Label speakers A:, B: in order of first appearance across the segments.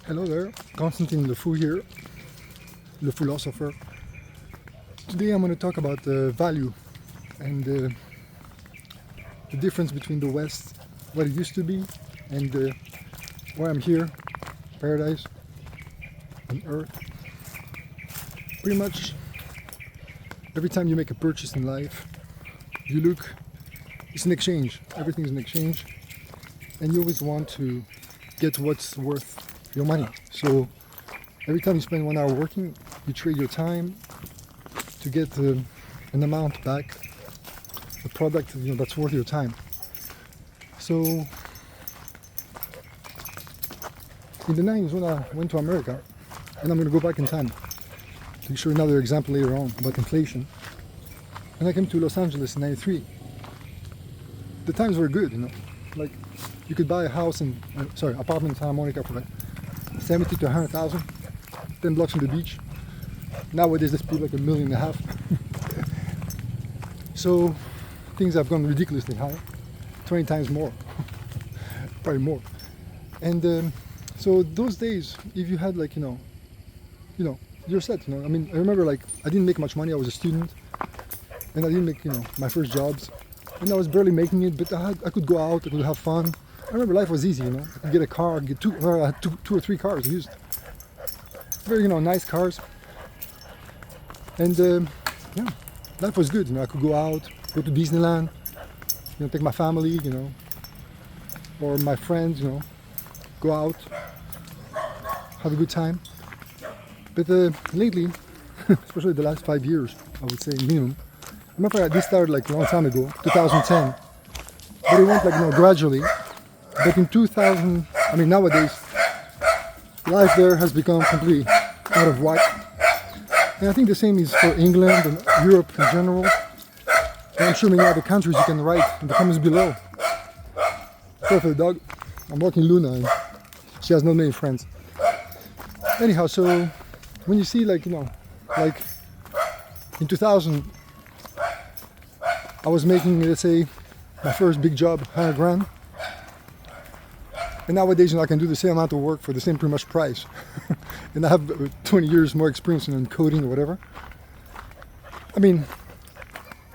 A: Hello there, Constantine Le Fou here, Le Foolosopher. Today I'm going to talk about value and the difference between the West, what it used to be, and where I'm here, paradise on Earth. Pretty much every time you make a purchase in life, you look, it's an exchange, everything's an exchange, and you always want to get what's worth your money. So every time you spend 1 hour working, you trade your time to get an amount back, a product that's worth your time. So in the 90s when I went to America, and I'm going to go back in time to show you another example later on about inflation. And I came to Los Angeles in 93. The times were good, like you could buy a house in, apartment in Santa Monica for like 70 to 100,000, 10 blocks from the beach. Nowadays it's probably like $1.5 million. So things have gone ridiculously high, 20 times more, probably more. And so those days, if you had like, you're set, I mean, I remember like, I didn't make much money, I was a student, and I didn't make, my first jobs, and I was barely making it, but I could go out, I could have fun. I remember life was easy, I could get a car, I had two or three cars used. Very, nice cars. And yeah, life was good, I could go out, go to Disneyland, take my family, or my friends, go out, have a good time. But lately, especially the last 5 years, I would say minimum, I remember this started like a long time ago, 2010, but it went like, gradually. But in 2000, I mean nowadays, life there has become completely out of whack. And I think the same is for England and Europe in general. And I'm sure many other countries you can write in the comments below. Sorry for the dog. I'm walking Luna and she has not many friends. Anyhow, so when you see like, like in 2000, I was making, let's say, my first big job, 100 grand. And nowadays, I can do the same amount of work for the same pretty much price. And I have 20 years more experience in coding or whatever. I mean,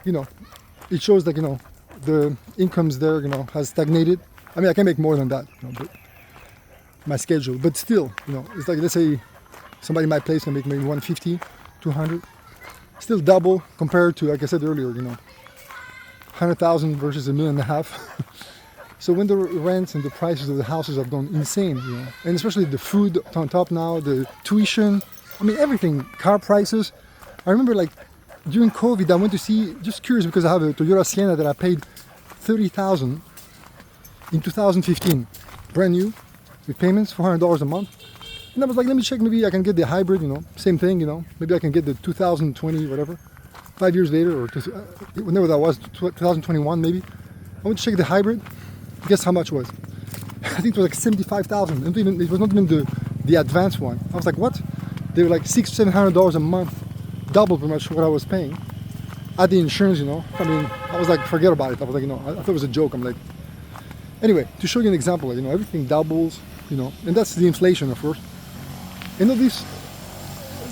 A: it shows that, the incomes there, has stagnated. I mean, I can make more than that, but my schedule. But still, it's like, let's say somebody in my place can make maybe 150, 200. Still double compared to, like I said earlier, 100,000 versus $1.5 million. So when the rents and the prices of the houses have gone insane, and especially the food on top now, the tuition, I mean everything, car prices. I remember like during COVID, I went to see, just curious because I have a Toyota Sienna that I paid $30,000 in 2015, brand new, with payments, $400 a month. And I was like, let me check, maybe I can get the hybrid, same thing, maybe I can get the 2020, whatever, 5 years later, or whenever that was, 2021 maybe. I went to check the hybrid. Guess how much it was? I think it was like 75,000. It was not even the advanced one. I was like, what? They were like $600-700 a month, double pretty much what I was paying. Add the insurance, I mean, I was like, forget about it. I was like, I thought it was a joke. I'm like, anyway, to show you an example, everything doubles, and that's the inflation, of course. And this,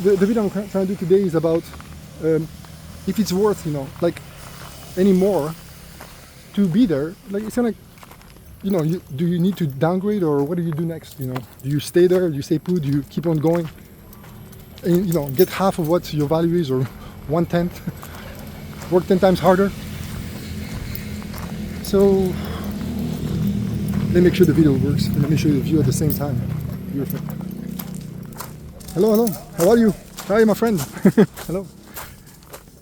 A: the video I'm trying to do today is about if it's worth, like any more to be there. Like it's kind of do you need to downgrade, or what do you do next? Do you stay there? Do you stay put? Do you keep on going? And get half of what your value is, or 1/10? Work 10 times harder. So let me make sure the video works, and let me show you the view at the same time. Beautiful. Hello. How are you? Hi, my friend. Hello.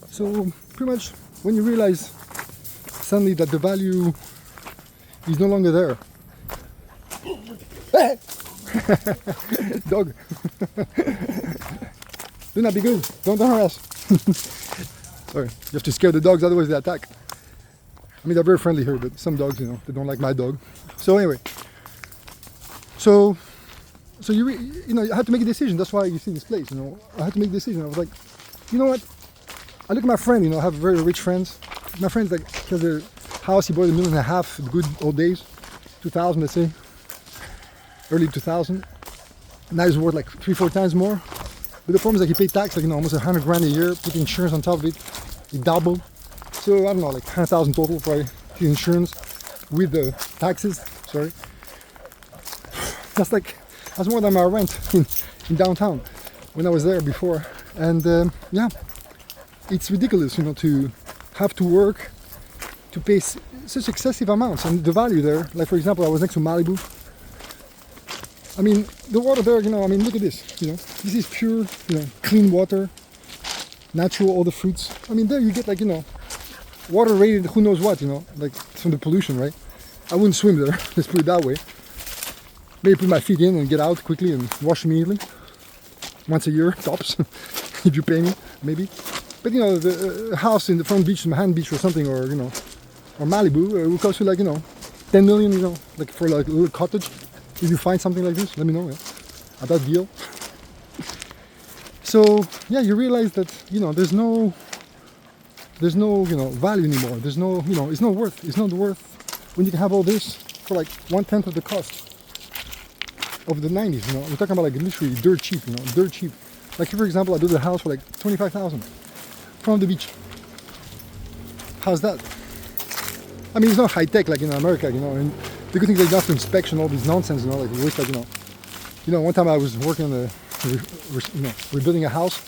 A: So pretty much when you realize suddenly that the value is no longer there. Dog. Do not be good. Don't harass. Sorry, you have to scare the dogs, otherwise they attack. I mean, they're very friendly here, but some dogs, they don't like my dog. So anyway, so you I had to make a decision. That's why you see this place. I had to make a decision. I was like, you know what? I look at my friend. I have very rich friends. My friend's like, has a house he bought $1.5 million, the good old days, 2000, let's say, early 2000. Now it's worth like 3-4 times more. But the problem is like you pay tax like almost 100 grand a year, put insurance on top of it, it doubled. So I don't know, like 100,000 total for the insurance with the taxes. Sorry, that's more than my rent in downtown when I was there before. And yeah, it's ridiculous, to have to work to pay such excessive amounts, and the value there. Like for example, I was next to Malibu. I mean, the water there, look at this, this is pure, clean water, natural, all the fruits. I mean, there you get like, water rated, who knows what, like from the pollution, right? I wouldn't swim there, let's put it that way. Maybe put my feet in and get out quickly and wash immediately. Once a year, tops, if you pay me, maybe. But the house in the front beach, Manhattan Beach or something, or, or Malibu, it will cost you like, 10 million, like for like a little cottage. If you find something like this, let me know, at that deal. So yeah, you realize that there's no value anymore. There's no it's not worth when you can have all this for like 1/10 of the cost of the 90s. We're talking about like literally dirt cheap. Dirt cheap. Like for example, I built a house for like 25,000 from the beach. How's that? I mean, it's not high tech like in America, and the good thing is they don't have to inspection all these nonsense, like it looks like, one time I was working on rebuilding a house.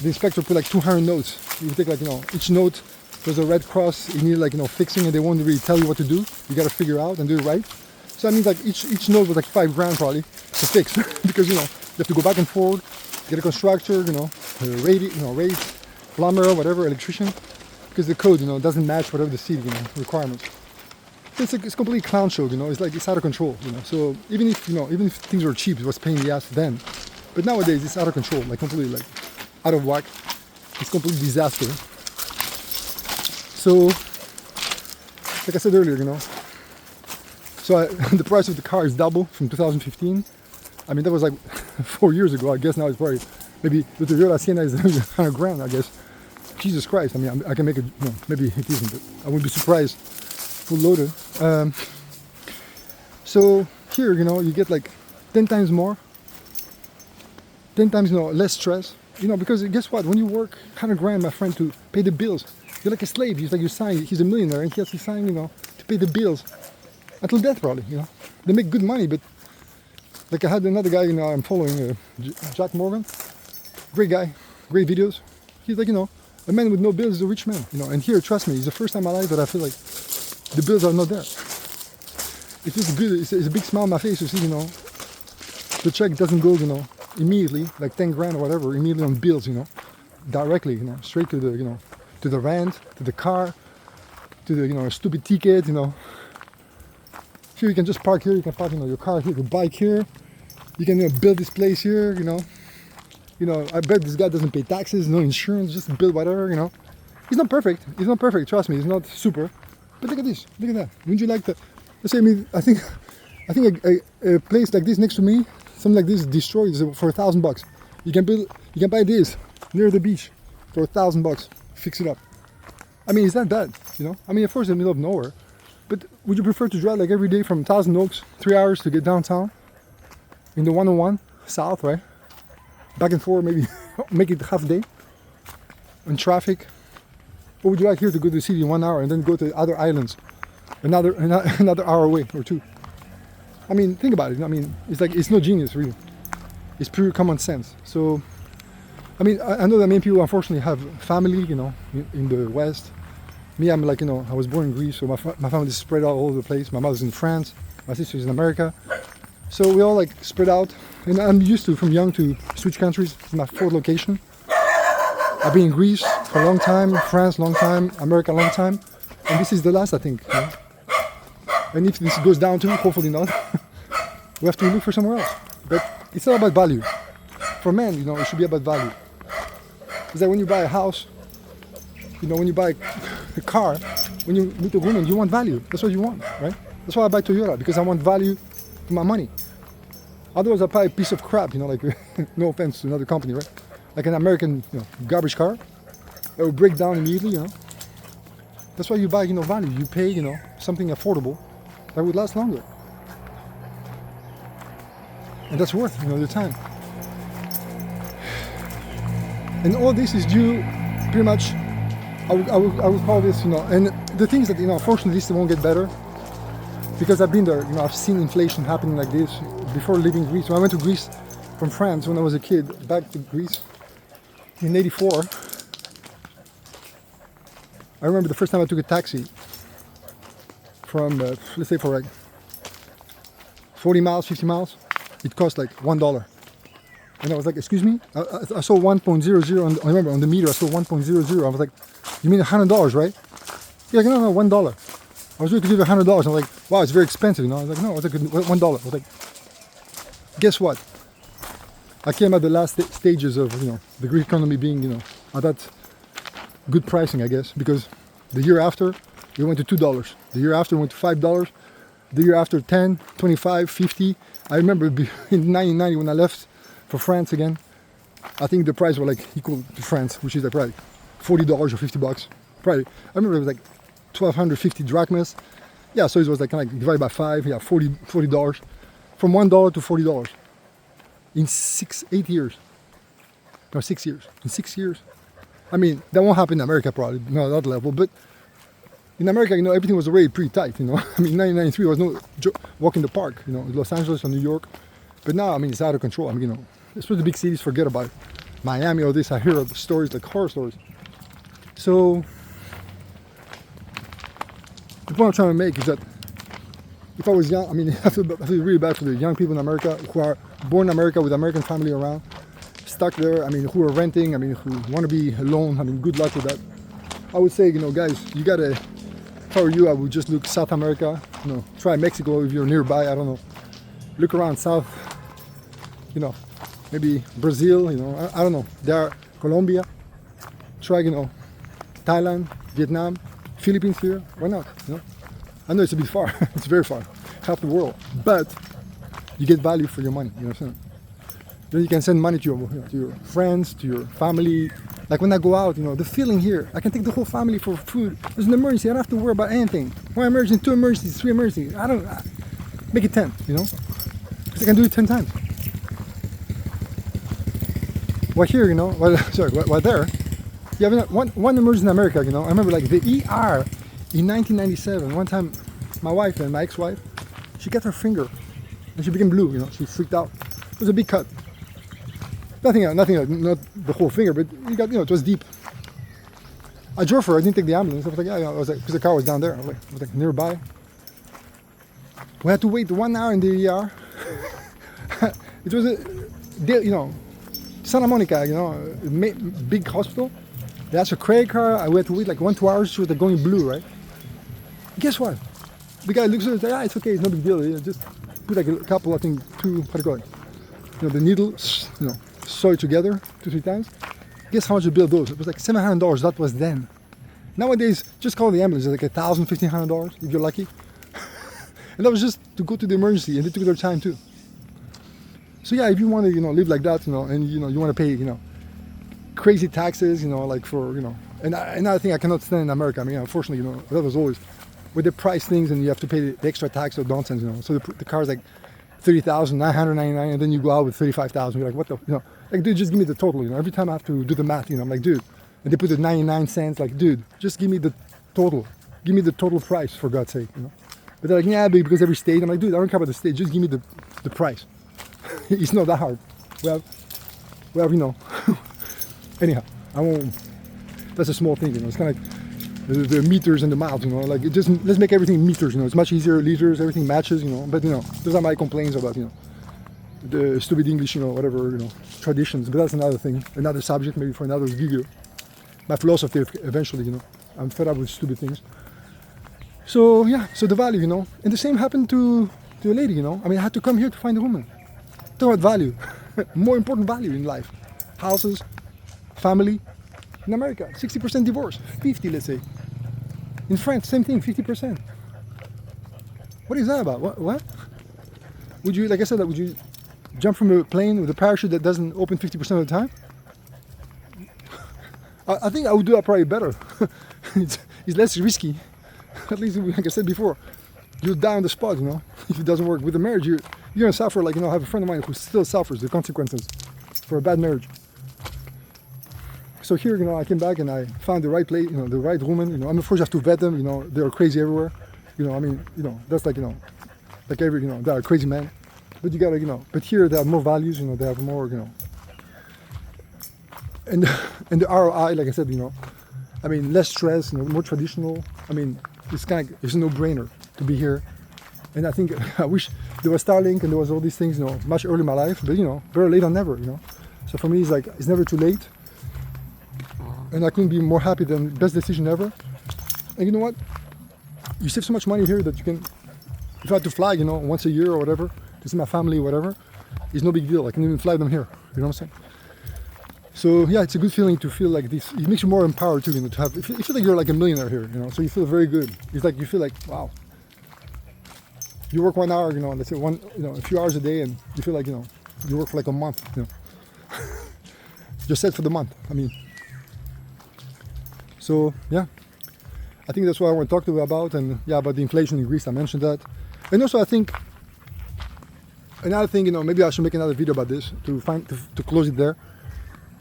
A: The inspector put like 200 notes. You would take like, each note was a red cross. You need like, fixing, and they won't really tell you what to do. You got to figure out and do it right. So that means like each note was like 5 grand probably to fix because, you have to go back and forward, get a constructor, rate, plumber, whatever, electrician, because the code, doesn't match whatever the city, requirements. It's a completely clown show, it's like it's out of control, So even if things were cheap, it was paying the ass then. But nowadays it's out of control, like completely like out of whack. It's complete disaster. So, like I said earlier, so the price of the car is double from 2015. I mean, that was like 4 years ago. I guess now it's probably maybe the Toyota Sienna is 100 grand. I guess. Jesus Christ! I mean, I can make it. No, maybe it isn't, but I wouldn't be surprised. Full loaded. So here, you get like 10 times more. 10 times, less stress. Because guess what? When you work 100 grand, my friend, to pay the bills, you're like a slave. He's like you sign. He's a millionaire, and he has to sign, to pay the bills until death, probably. They make good money, but like I had another guy, I'm following, Jack Morgan. Great guy, great videos. He's like, a man with no bills is a rich man. And here, trust me, it's the first time in my life that I feel like the bills are not there. It's just good. It's a big smile on my face to see, the check doesn't go, immediately, like 10 grand or whatever, immediately on bills, directly, straight to the, to the rent, to the car, to the, stupid ticket, Here you can just park here. You can park, your car here, your bike here. You can, build this place here, I bet this guy doesn't pay taxes, no insurance, just build whatever, He's not perfect. He's not perfect. Trust me, he's not super. But look at this. Look at that. Wouldn't you like to? Let's say, I think a place like this next to me, something like this, destroyed for $1,000. You can buy this near the beach for $1,000. Fix it up. I mean, it's not bad, I mean, of course, in the middle of nowhere. But would you prefer to drive like every day from Thousand Oaks, 3 hours to get downtown, in the 101 south, right? Back and forth, maybe make it half day in traffic. Or would you like here to go to the city in 1 hour and then go to other islands another hour away or 2? I mean, think about it. I mean, it's no genius really. It's pure common sense. So, I mean, I know that many people unfortunately have family, in the West. Me, I'm like, I was born in Greece, so my family is spread out all over the place. My mother's in France, my sister's in America. So we all like spread out. And I'm used to, from young, to switch countries. It's my 4th location. I've been in Greece for a long time, France long time, America long time, and this is the last, I think. And if this goes down too, hopefully not, we have to look for somewhere else. But it's all about value. For men, it should be about value. It's like when you buy a house, when you buy a car, when you meet a woman, you want value. That's what you want, right? That's why I buy Toyota, because I want value for my money. Otherwise, I buy a piece of crap, like, no offense to another company, right? Like an American, garbage car that will break down immediately, That's why you buy, value. You pay, something affordable that would last longer. And that's worth, your time. And all this is due pretty much, I would call this, and the things that, unfortunately this won't get better because I've been there, I've seen inflation happening like this before leaving Greece. When I went to Greece from France when I was a kid, back to Greece in '84, I remember the first time I took a taxi from, let's say for like 40 miles, 50 miles, it cost like $1. And I was like, excuse me? I saw 1.00, I remember on the meter, I saw 1.00. I was like, you mean $100, right? Yeah, no, $1. I was ready to give $100. I was like, wow, it's very expensive, I was like, no, it's like $1. I was like, guess what? I came at the last stages of, the Greek economy being, at that good pricing, I guess, because the year after, it went to $2. The year after, it went to $5. The year after, 10, 25, 50. I remember in 1990 when I left for France again, I think the price were like equal to France, which is like probably $40 or $50. Probably, I remember it was like 1,250 drachmas. Yeah, so it was like kind of like divided by 5, yeah, $40. From $1 to $40 in 8 years. No, 6 years. In 6 years. I mean, that won't happen in America probably, not at that level, but in America, everything was already pretty tight, I mean, 1993 there was no walk in the park, Los Angeles or New York. But now, I mean, it's out of control. I mean, especially the big cities, forget about it. Miami, all this, I hear of stories like horror stories. So, the point I'm trying to make is that if I was young, I mean, I feel really bad for the young people in America who are born in America with American family around, stuck there, I mean, who are renting, I mean, who want to be alone. I mean, good luck with that. I would say, guys, you gotta, if I were you, I would just look South America, try Mexico if you're nearby, I don't know. Look around South, maybe Brazil, I don't know, there, Colombia, try, Thailand, Vietnam, Philippines here, why not, I know it's a bit far, it's very far, half the world, but you get value for your money, Then you can send money to your friends, to your family. Like when I go out, the feeling here, I can take the whole family for food. There's an emergency, I don't have to worry about anything. One emergency, 2 emergencies, 3 emergencies, make it 10, because I can do it 10 times. While here, while there, you have one emergency in America, I remember like the ER in 1997, one time my wife and my ex-wife, she got her finger and she became blue, she freaked out. It was a big cut. Nothing, not the whole finger, but it was deep. I drove her, I didn't take the ambulance. I was like, I was like, because the car was down there. I was like nearby. We had to wait 1 hour in the ER. It was Santa Monica, a big hospital. That's a credit card. We had to wait like 1-2 hours. She was like going blue, right? Guess what? The guy looks at it, it's okay, it's no big deal. Just put like a couple, I think, 2, how do you call it? The needle, sew it together 2-3 times. Guess how much the bill goes? It was like $700. That was then. Nowadays, just call the ambulance. It's like $1,000, $1,500 if you're lucky. And that was just to go to the emergency, and they took their time too. So yeah, if you want to, live like that, and you want to pay, crazy taxes, like for, and another thing I cannot stand in America. I mean, unfortunately, that was always where they price things and you have to pay the extra tax or nonsense, So the car's like $30,999, and then you go out with $35,000. You're like, what the, like, dude, just give me the total. Every time I have to do the math, I'm like, dude, and they put the 99 cents. Like, dude, just give me the total. Give me the total price, for God's sake, But they're like, yeah, because every state. I'm like, dude, I don't care about the state. Just give me the price. It's not that hard. We have, anyhow, I won't. That's a small thing, It's kind of like the meters and the miles, Like, it just let's make everything meters, It's much easier, liters, everything matches, But those are my complaints about, the stupid English, whatever, traditions. But that's another thing, another subject, maybe for another video. My philosophy, eventually, I'm fed up with stupid things. So yeah, so the value, and the same happened to a lady, I mean, I had to come here to find a woman. Talk about value, more important value in life. Houses, family. In America, 60% divorce, 50, let's say. In France, same thing, 50%. What is that about? What? Would you, like I said, would you jump from a plane with a parachute that doesn't open 50% of the time? I think I would do that probably better. It's less risky. At least, like I said before, you'll die on the spot, you know, if it doesn't work. With the marriage, you're gonna suffer. Like, you know, I have a friend of mine who still suffers the consequences for a bad marriage. So here, you know, I came back and I found the right place, you know, the right woman. You know, I'm of course you have to vet them. You know, they're crazy everywhere. You know, I mean, you know, that's like, you know, like every, you know, they're a crazy man. But you gotta, you know, but here they have more values. You know, they have more, you know, and the ROI, like I said, you know, I mean, less stress, you know, more traditional. I mean, it's kind of, it's a no-brainer to be here. And I think I wish there was Starlink and there was all these things, you know, much earlier in my life. But you know, better late than never, you know. So for me, it's like it's never too late. And I couldn't be more happy than best decision ever. And you know what? You save so much money here that you can, if I had to fly, you know, once a year or whatever, to see my family or whatever, it's no big deal. I can even fly them here. You know what I'm saying? So yeah, it's a good feeling to feel like this. It makes you more empowered too, you know, to have, you feel like you're like a millionaire here, you know, so you feel very good. It's like, you feel like, wow. You work 1 hour, you know, let's say a few hours a day, and you feel like, you know, you work for like a month, you know. You're set for the month, I mean. So yeah, I think that's what I want to talk to you about. And yeah, about the inflation in Greece, I mentioned that. And also I think, another thing, you know, maybe I should make another video about this to close it there.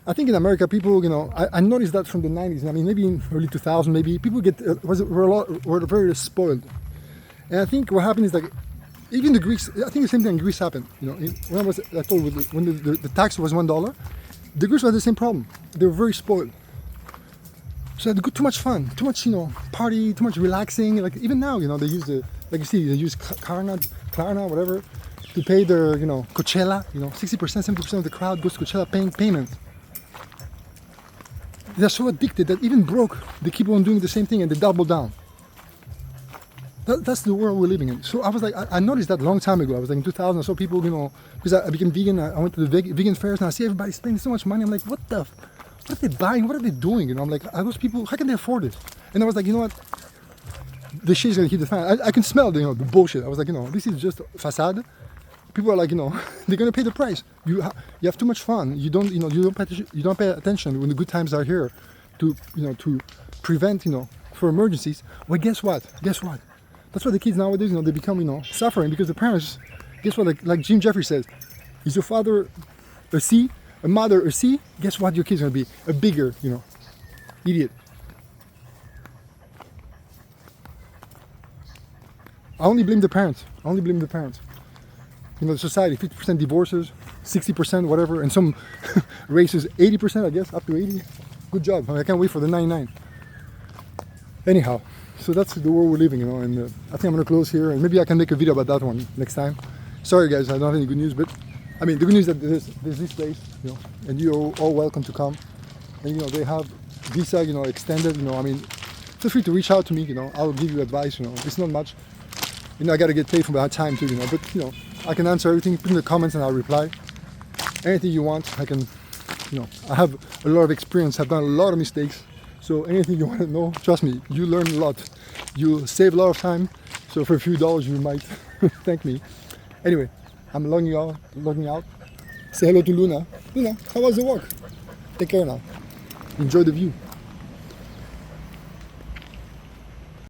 A: I think in America, people, you know, I noticed that from the 90s. I mean, maybe in early 2000, maybe people were very spoiled. And I think what happened is like, even the Greeks, I think the same thing in Greece happened. You know, when the tax was $1, the Greeks had the same problem. They were very spoiled. So they had too much fun, too much, you know, party, too much relaxing. Like even now, you know, they use like you see, they use Klarna, whatever, to pay their, you know, Coachella. You know, 60%, 70% of the crowd goes to Coachella paying payment. They're so addicted that even broke, they keep on doing the same thing and they double down. That's the world we're living in. So I was like, I noticed that a long time ago. I was like in 2000, I saw people, you know, because I became vegan. I went to the vegan fairs and I see everybody spending so much money. I'm like, what are they buying? What are they doing? You know, I'm like, are those people, how can they afford it? And I was like, you know what? The shit is gonna hit the fan. I can smell the, you know, the bullshit. I was like, you know, this is just facade. People are like, you know, they're gonna pay the price. You have too much fun. You don't pay attention when the good times are here, to, you know, to prevent, you know, for emergencies. Well, guess what? That's why the kids nowadays, you know, they become, you know, suffering because the parents. Guess what? Like Jim Jeffries says, is your father a C, a mother a C? Guess what? Your kid's gonna be a bigger, you know, idiot. I only blame the parents. You know, the society, 50% divorces, 60%, whatever, and some races, 80%, I guess, up to 80. Good job. I can't wait for the 99. Anyhow, so that's the world we're living, you know, and I think I'm going to close here, and maybe I can make a video about that one next time. Sorry, guys, I don't have any good news, but, I mean, the good news is that there's this place, you know, and you're all welcome to come. And, you know, they have visa, you know, extended, you know, I mean, feel free to reach out to me, you know, I'll give you advice, you know, it's not much. You know, I got to get paid for my time too, you know, but, you know, I can answer everything, put in the comments and I'll reply. Anything you want, I can, you know, I have a lot of experience, I've done a lot of mistakes. So anything you want to know, trust me, you learn a lot. You save a lot of time. So for a few dollars, you might thank me. Anyway, I'm logging out. Say hello to Luna. Luna, how was the walk? Take care now. Enjoy the view.